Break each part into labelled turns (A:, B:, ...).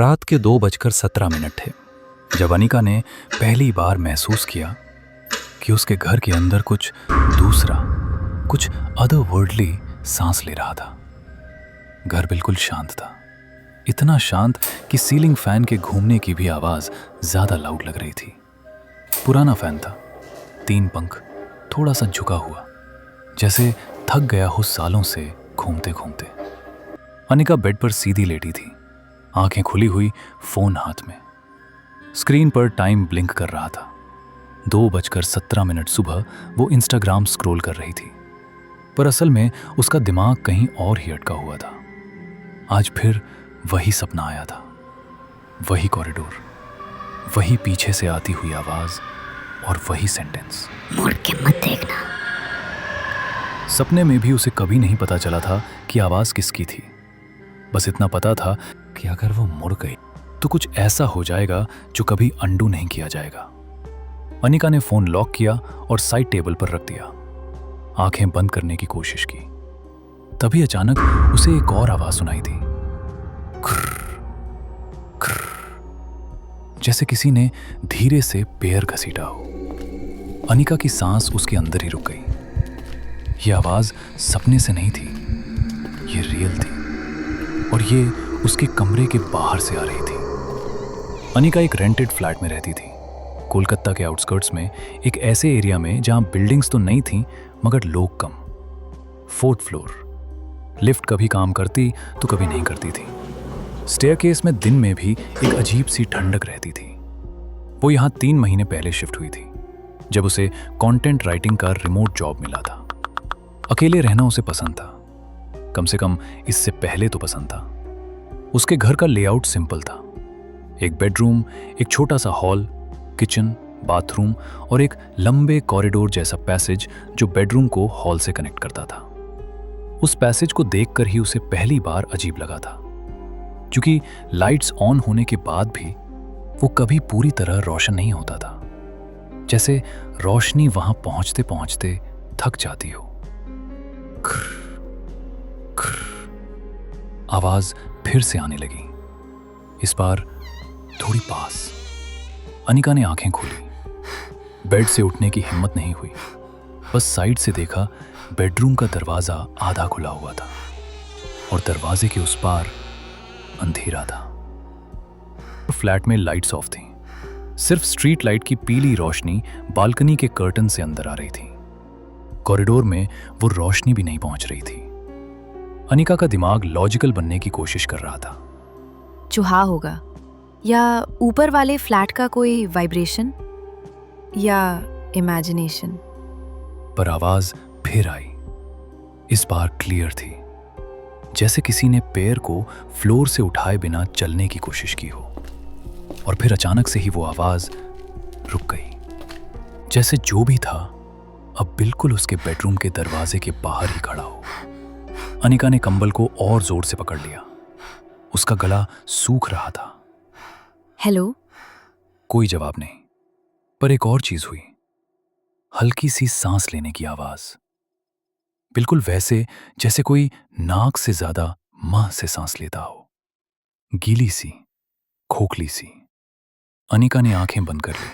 A: रात के 2:17 थे जब अनिका ने पहली बार महसूस किया कि उसके घर के अंदर कुछ दूसरा, कुछ अदरवर्ल्डली सांस ले रहा था। घर बिल्कुल शांत था, इतना शांत कि सीलिंग फैन के घूमने की भी आवाज ज्यादा लाउड लग रही थी। पुराना फैन था, 3 पंख, थोड़ा सा झुका हुआ, जैसे थक गया हो सालों से घूमते घूमते। अनिका बेड पर सीधी लेटी थी, आंखें खुली हुई, फोन हाथ में। स्क्रीन पर टाइम ब्लिंक कर रहा था। 2:17 सुबह वो इंस्टाग्राम स्क्रॉल कर रही थी, पर असल में उसका दिमाग कहीं और ही अटका हुआ था। आज फिर वही सपना आया था, वही कॉरिडोर, वही पीछे से आती हुई आवाज और वही सेंटेंस,
B: मुड़ के मत देखना।
A: सपने में भी उसे कभी नहीं पता चला था कि आवाज किसकी थी। बस इतना पता था कि अगर वो मुड़ गई तो कुछ ऐसा हो जाएगा जो कभी अंडू नहीं किया जाएगा। अनिका ने फोन लॉक किया और साइड टेबल पर रख दिया। आंखें बंद करने की कोशिश की, तभी अचानक उसे एक और आवाज सुनाई दी, खुर्र, खुर्र, जैसे किसी ने धीरे से पैर घसीटा हो। अनिका की सांस उसके अंदर ही रुक गई। यह आवाज सपने से नहीं थी, ये रियल थी, और ये उसके कमरे के बाहर से आ रही थी। अनिका एक रेंटेड फ्लैट में रहती थी, कोलकाता के आउटस्कर्ट्स में, एक ऐसे एरिया में जहां बिल्डिंग्स तो नहीं थीं मगर लोग कम। 4th floor. लिफ्ट कभी काम करती तो कभी नहीं करती थी। स्टेयरकेस में दिन में भी एक अजीब सी ठंडक रहती थी। वो यहाँ 3 महीने पहले शिफ्ट हुई थी, जब उसे कंटेंट राइटिंग का रिमोट जॉब मिला था। अकेले रहना उसे पसंद था, कम से कम इससे पहले तो पसंद था। उसके घर का लेआउट सिंपल था, एक बेडरूम, एक छोटा सा हॉल, किचन, बाथरूम और एक लंबे कॉरिडोर जैसा पैसेज जो बेडरूम को हॉल से कनेक्ट करता था। उस पैसेज को देखकर ही उसे पहली बार अजीब लगा था, क्योंकि लाइट्स ऑन होने के बाद भी वो कभी पूरी तरह रोशन नहीं होता था, जैसे रोशनी वहां पहुंचते पहुंचते थक जाती हो। आवाज फिर से आने लगी, इस बार थोड़ी पास। अनिका ने आंखें खोली। बेड से उठने की हिम्मत नहीं हुई, बस साइड से देखा, बेडरूम का दरवाजा आधा खुला हुआ था और दरवाजे के उस पार अंधेरा था। फ्लैट में लाइट्स ऑफ थीं, सिर्फ स्ट्रीट लाइट की पीली रोशनी बालकनी के कर्टन से अंदर आ रही थी। कॉरिडोर में वो रोशनी भी नहीं पहुंच रही थी। अनिका का दिमाग लॉजिकल बनने की कोशिश कर रहा था।
B: चूहा होगा, या ऊपर वाले फ्लैट का कोई वाइब्रेशन, या इमेजिनेशन।
A: पर आवाज फिर आई, इस बार क्लियर थी, जैसे किसी ने पैर को फ्लोर से उठाए बिना चलने की कोशिश की हो। और फिर अचानक से ही वो आवाज रुक गई, जैसे जो भी था अब बिल्कुल उसके बेडरूम के दरवाजे के बाहर ही खड़ा हो। अनिका ने कंबल को और जोर से पकड़ लिया, उसका गला सूख रहा था।
B: हेलो।
A: कोई जवाब नहीं, पर एक और चीज हुई, हल्की सी सांस लेने की आवाज, बिल्कुल वैसे जैसे कोई नाक से ज्यादा मुंह से सांस लेता हो, गीली सी, खोखली सी। अनिका ने आंखें बंद कर ली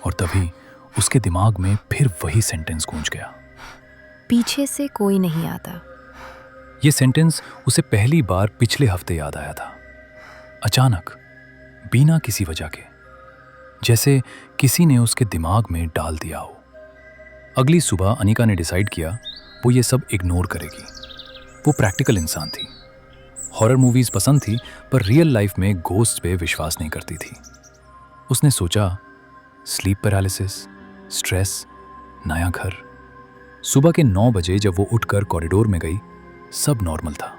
A: और तभी उसके दिमाग में फिर वही सेंटेंस गूंज गया,
B: पीछे से कोई नहीं आता।
A: यह सेंटेंस उसे पहली बार पिछले हफ्ते याद आया था, अचानक, बिना किसी वजह के, जैसे किसी ने उसके दिमाग में डाल दिया हो। अगली सुबह अनिका ने डिसाइड किया वो ये सब इग्नोर करेगी। वो प्रैक्टिकल इंसान थी, हॉरर मूवीज पसंद थी, पर रियल लाइफ में गोस्ट पे विश्वास नहीं करती थी। उसने सोचा, स्लीप पैरालिसिस, स्ट्रेस, नया घर। सुबह के 9 बजे जब वो उठकर कॉरिडोर में गई, सब नॉर्मल था।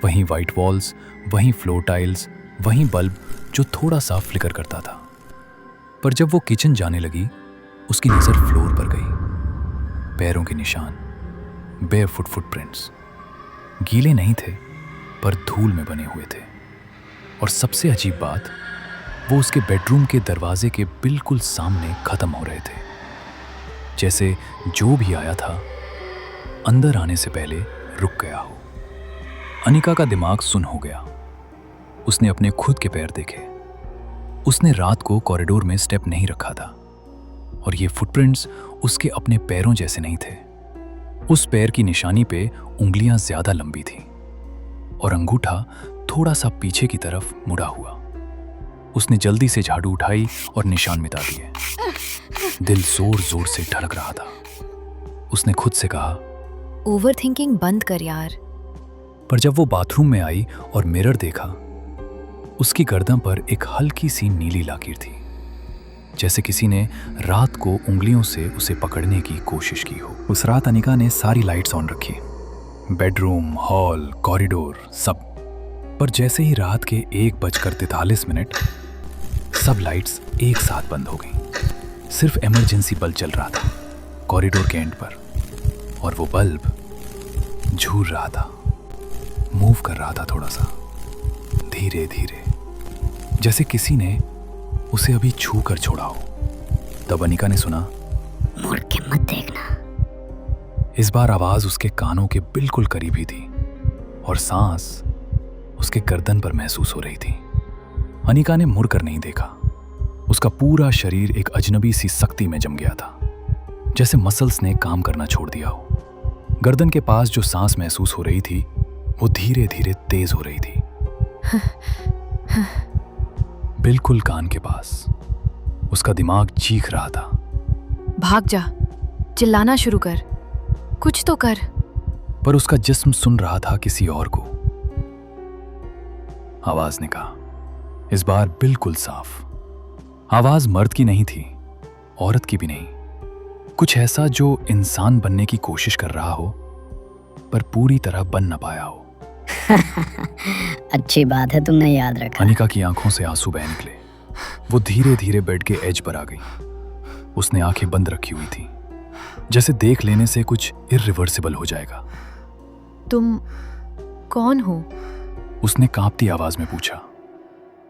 A: वहीं वाइट वॉल्स, वहीं फ्लोर टाइल्स, वहीं बल्ब जो थोड़ा सा फ्लिकर करता था। पर जब वो किचन जाने लगी, उसकी नजर फ्लोर पर गई। पैरों के निशान, बेयरफुट फुटप्रिंट्स, गीले नहीं थे पर धूल में बने हुए थे। और सबसे अजीब बात, वो उसके बेडरूम के दरवाजे के बिल्कुल सामने खत्म हो रहे थे, जैसे जो भी आया था अंदर आने से पहले रुक गया हो। अनिका का दिमाग सुन्न हो गया। उसने अपने खुद के पैर देखे। उसने रात को कॉरिडोर में स्टेप नहीं रखा था और ये फुटप्रिंट्स उसके अपने पैरों जैसे नहीं थे। उस पैर की निशानी पे उंगलियां ज्यादा लंबी थीं और अंगूठा थोड़ा सा पीछे की तरफ मुड़ा हुआ। उसने जल्दी से झाड़ू उठाई और निशान मिटा दिए। दिल जोर जोर से धड़क रहा था। उसने खुद से कहा,
B: ओवर थिंकिंग बंद कर यार।
A: पर जब वो बाथरूम में आई और मिरर देखा, उसकी गर्दन पर एक हल्की सी नीली लकीर थी, जैसे किसी ने रात को उंगलियों से उसे पकड़ने की कोशिश की हो। उस रात अनिका ने सारी लाइट्स ऑन रखी, बेडरूम, हॉल, कॉरिडोर, सब। पर जैसे ही रात के 1:43 सब लाइट्स एक साथ बंद हो गईं। सिर्फ इमरजेंसी बल्ब चल रहा था कॉरिडोर के एंड पर, और वो बल्ब झूल रहा था, मूव कर रहा था थोड़ा सा, धीरे धीरे, जैसे किसी ने उसे अभी छू कर छोड़ा हो। तब अनिका ने सुना,
B: मुड़ के मत देखना।
A: इस बार आवाज उसके कानों के बिल्कुल करीब ही थी और सांस उसके गर्दन पर महसूस हो रही थी। अनिका ने मुड़कर नहीं देखा। उसका पूरा शरीर एक अजनबी सी सख्ती में जम गया था, जैसे मसल्स ने काम करना छोड़ दिया हो। गर्दन के पास जो सांस महसूस हो रही थी वो धीरे धीरे तेज हो रही थी, बिल्कुल कान के पास। उसका दिमाग चीख रहा था,
B: भाग जा, चिल्लाना शुरू कर, कुछ तो कर।
A: पर उसका जिस्म सुन रहा था किसी और को। आवाज ने कहा, इस बार बिल्कुल साफ। आवाज मर्द की नहीं थी, औरत की भी नहीं, कुछ ऐसा जो इंसान बनने की कोशिश कर रहा हो पर पूरी तरह बन न पाया हो।
C: अच्छी बात है तुमने याद रखा।
A: अनिका की आंखों से आंसू बह निकले। वो धीरे धीरे बेड के एज पर आ गई। उसने आंखें बंद रखी हुई थी, जैसे देख लेने से कुछ इर्रिवर्सिबल हो जाएगा।
B: तुम कौन हो?
A: उसने कांपती आवाज में पूछा।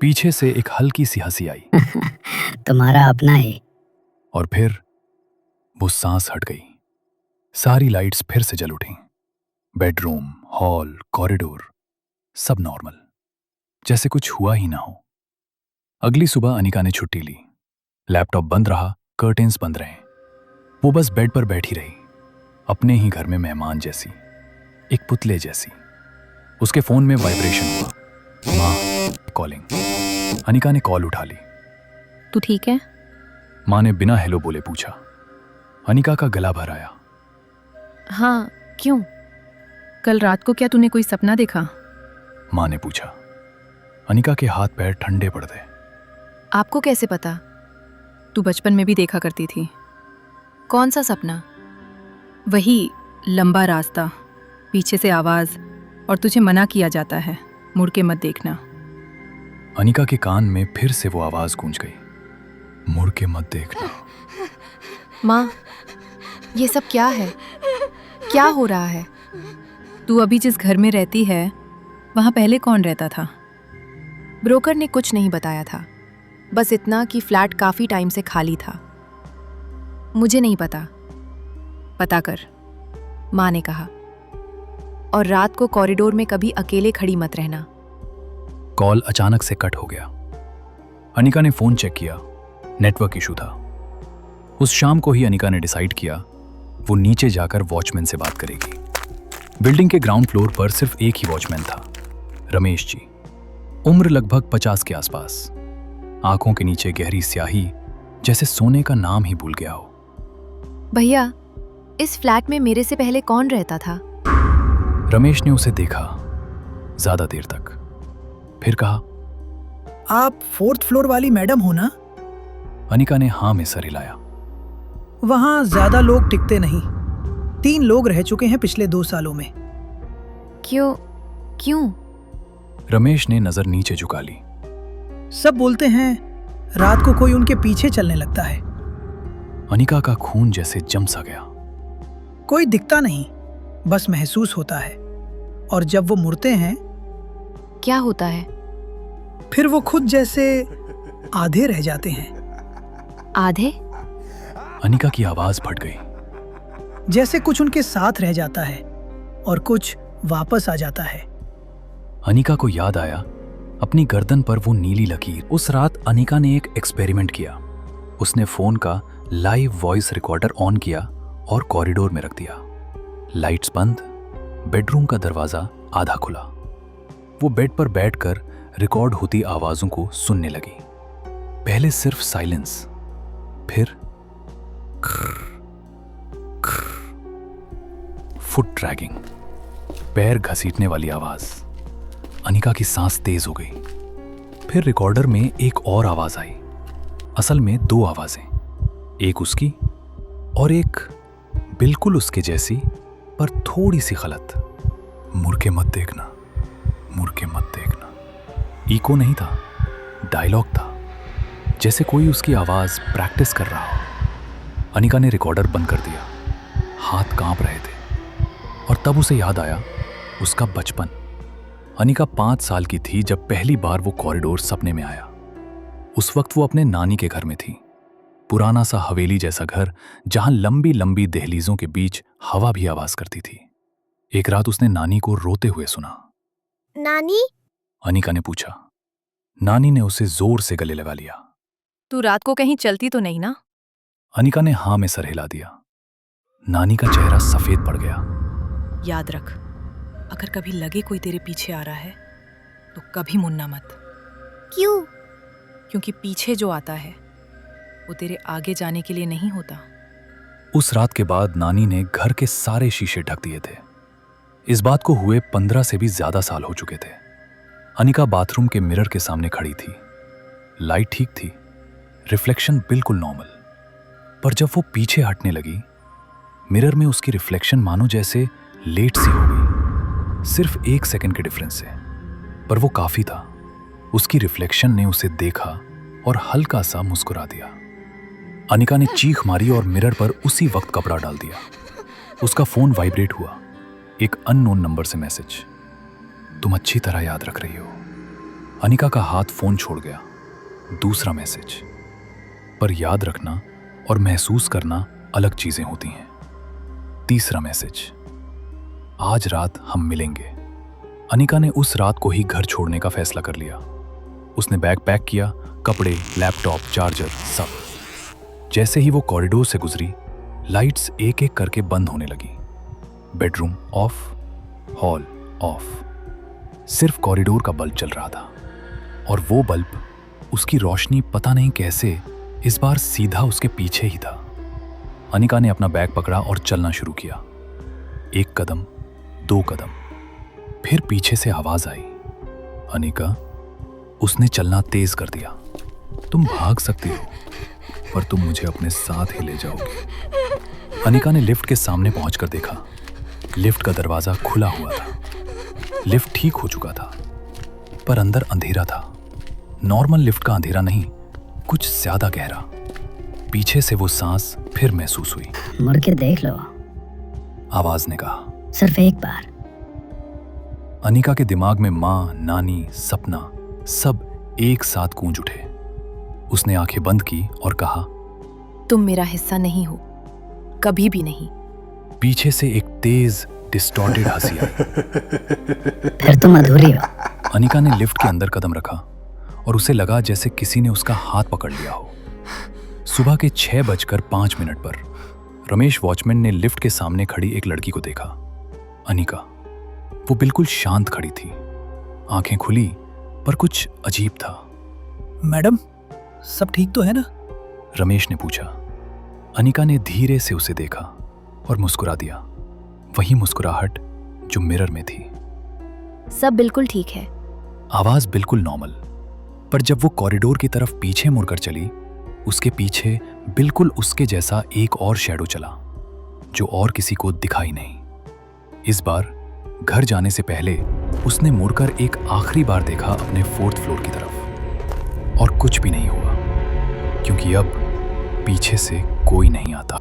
A: पीछे से एक हल्की सी हंसी आई।
C: तुम्हारा अपना ही।
A: और फिर वो सांस हट गई। सारी लाइट्स फिर से जल उठी। बेडरूम, हॉल, कॉरिडोर, सब नॉर्मल, जैसे कुछ हुआ ही ना हो। अगली सुबह अनिका ने छुट्टी ली। लैपटॉप बंद रहा, कर्टेन्स बंद रहे। वो बस बेड पर बैठी रही, अपने ही घर में मेहमान जैसी, एक पुतले जैसी। उसके फोन में वाइब्रेशन हुआ। माँ कॉलिंग। अनिका ने कॉल उठा ली।
B: तू ठीक है?
A: माँ ने बिना हेलो बोले पूछा। अनिका का गला भर आया।
B: हाँ, क्यों?
D: कल रात को क्या तूने कोई सपना देखा?
A: माँ ने पूछा। अनिका के हाथ पैर ठंडे पड़ गए।
B: आपको कैसे पता?
D: तू बचपन में भी देखा करती थी।
B: कौन सा सपना?
D: वही लंबा रास्ता, पीछे से आवाज, और तुझे मना किया जाता है, मुड़ के मत देखना।
A: अनिका के कान में फिर से वो आवाज गूंज गई, मुड़ के मत देखना।
B: माँ, ये सब क्या है? क्या हो रहा है?
D: तू अभी जिस घर में रहती है वहां पहले कौन रहता था?
B: ब्रोकर ने कुछ नहीं बताया था, बस इतना कि फ्लैट काफी टाइम से खाली था। मुझे नहीं पता। पता कर, माँ ने कहा। और रात को कॉरिडोर में कभी अकेले खड़ी मत रहना।
A: कॉल अचानक से कट हो गया। अनिका ने फोन चेक किया, नेटवर्क इशू था। उस शाम को ही अनिका ने डिसाइड किया वो नीचे जाकर वॉचमैन से बात करेगी। बिल्डिंग के ग्राउंड फ्लोर पर सिर्फ एक ही वॉचमैन था, रमेश जी। उम्र लगभग 50 के आसपास। आंखों के नीचे गहरी स्याही, जैसे सोने का नाम ही भूल गया हो।
B: भैया, इस फ्लैट में मेरे से पहले कौन रहता था?
A: रमेश ने उसे देखा ज्यादा देर तक, फिर कहा,
E: आप 4th फ्लोर वाली मैडम हो ना?
A: अनिका ने हाँ में सर हिलाया।
E: वहां ज्यादा लोग टिकते नहीं। 3 लोग रह चुके हैं पिछले 2 सालों में।
B: क्यों?
A: रमेश ने नजर नीचे झुका ली।
E: सब बोलते हैं रात को कोई उनके पीछे चलने लगता है।
A: अनिका का खून जैसे जम सा गया।
E: कोई दिखता नहीं, बस महसूस होता है। और जब वो मुड़ते हैं
B: क्या होता है?
E: फिर वो खुद जैसे आधे रह जाते हैं।
B: आधे?
A: अनिका की आवाज फट गई।
E: जैसे कुछ उनके साथ रह जाता है और कुछ वापस आ जाता है।
A: अनिका को याद आया अपनी गर्दन पर वो नीली लकीर। उस रात अनिका ने एक एक्सपेरिमेंट किया। उसने फोन का लाइव वॉइस रिकॉर्डर ऑन किया और कॉरिडोर में रख दिया। लाइट्स बंद, बेडरूम का दरवाजा आधा खुला। वो बेड पर बैठकर रिकॉर्ड होती आवाजों को सुनने लगी। पहले सिर्फ साइलेंस, फिर फुट ट्रैगिंग, पैर घसीटने वाली आवाज। अनिका की सांस तेज हो गई। फिर रिकॉर्डर में एक और आवाज आई। असल में दो आवाजें, एक उसकी और एक बिल्कुल उसके जैसी पर थोड़ी सी गलत। मुड़ के मत देखना, मुड़ के मत देखना। इको नहीं था, डायलॉग था, जैसे कोई उसकी आवाज प्रैक्टिस कर रहा हो। अनिका ने रिकॉर्डर बंद कर दिया। हाथ कांप रहे थे और तब उसे याद आया उसका बचपन। अनिका 5 साल की थी जब पहली बार वो कॉरिडोर सपने में आया। उस वक्त वो अपने नानी के घर में थी। पुराना सा हवेली जैसा घर जहां लंबी लंबी दहलीजों के बीच हवा भी आवाज करती थी। एक रात उसने नानी को रोते हुए सुना।
F: नानी,
A: अनिका ने पूछा। नानी ने उसे जोर से गले लगा लिया।
B: तू रात को कहीं चलती तो नहीं ना?
A: अनिका ने हाँ में सर हिला दिया। नानी का चेहरा सफेद पड़ गया।
D: याद रख, अगर कभी लगे कोई तेरे पीछे आ रहा है तो कभी मुड़ना मत,
F: क्यों?
D: क्योंकि पीछे जो आता है वो तेरे आगे जाने के लिए नहीं होता।
A: उस रात के बाद नानी ने घर के सारे शीशे ढक दिए थे। इस बात को हुए 15 से भी ज्यादा साल हो चुके थे। अनिका बाथरूम के मिरर के सामने खड़ी थी। लाइट ठीक थी, रिफ्लेक्शन बिल्कुल नॉर्मल। पर जब वो पीछे हटने लगी, मिरर में उसकी रिफ्लेक्शन मानो जैसे लेट सी हो गई। सिर्फ 1 सेकंड के डिफरेंस से, पर वो काफी था। उसकी रिफ्लेक्शन ने उसे देखा और हल्का सा मुस्कुरा दिया। अनिका ने चीख मारी और मिरर पर उसी वक्त कपड़ा डाल दिया। उसका फोन वाइब्रेट हुआ। एक अननोन नंबर से मैसेज। तुम अच्छी तरह याद रख रही हो। अनिका का हाथ फोन छोड़ गया। दूसरा मैसेज। पर याद रखना और महसूस करना अलग चीजें होती हैं। तीसरा मैसेज। आज रात हम मिलेंगे। अनिका ने उस रात को ही घर छोड़ने का फैसला कर लिया। उसने बैग पैक किया, कपड़े, लैपटॉप, चार्जर, सब। जैसे ही वो कॉरिडोर से गुजरी, लाइट्स एक एक करके बंद होने लगी। Bedroom of, hall of. सिर्फ कॉरिडोर का बल्ब चल रहा था और वो बल्ब, उसकी रोशनी पता नहीं कैसे इस बार सीधा उसके पीछे ही था। अनिका ने अपना बैग पकड़ा और चलना शुरू किया। 1 कदम, 2 कदम, फिर पीछे से आवाज आई, अनिका। उसने चलना तेज कर दिया। तुम भाग सकती हो, पर तुम मुझे अपने साथ ही ले जाओगी। अनिका ने लिफ्ट के सामने पहुंचकर देखा। लिफ्ट का दरवाजा खुला हुआ था। लिफ्ट ठीक हो चुका था, पर अंदर अंधेरा था। नॉर्मल लिफ्ट का अंधेरा नहीं, कुछ ज्यादा गहरा। पीछे से वो सांस फिर महसूस हुई।
C: मुड़ के देख लो,
A: आवाज ने कहा।
C: सिर्फ एक बार।
A: अनिका के दिमाग में माँ, नानी, सपना सब एक साथ गूंज उठे। उसने आंखें बंद की और कहा,
B: तुम मेरा हिस्सा नहीं हो, कभी भी नहीं।
A: पीछे से एक तेज डिस्टॉर्टेड हंसी आई।
C: फिर तुम अधूरी हो।
A: अनिका ने लिफ्ट के अंदर कदम रखा और उसे लगा जैसे किसी ने उसका हाथ पकड़ लिया हो। सुबह के 6:05 पर रमेश वॉचमैन ने लिफ्ट के सामने खड़ी एक लड़की को देखा। अनिका। वो बिल्कुल शांत खड़ी थी, आंखें खुली, पर कुछ अजीब था।
E: मैडम, सब ठीक तो है ना?
A: रमेश ने पूछा। अनिका ने धीरे से उसे देखा और मुस्कुरा दिया। वही मुस्कुराहट जो मिरर में थी।
B: सब बिल्कुल ठीक है।
A: आवाज बिल्कुल नॉर्मल। पर जब वो कॉरिडोर की तरफ पीछे मुड़कर चली, उसके पीछे बिल्कुल उसके जैसा एक और शैडो चला, जो और किसी को दिखाई नहीं। इस बार घर जाने से पहले उसने मुड़कर एक आखिरी बार देखा अपने 4th फ्लोर की तरफ, और कुछ भी नहीं हुआ, क्योंकि अब पीछे से कोई नहीं आता।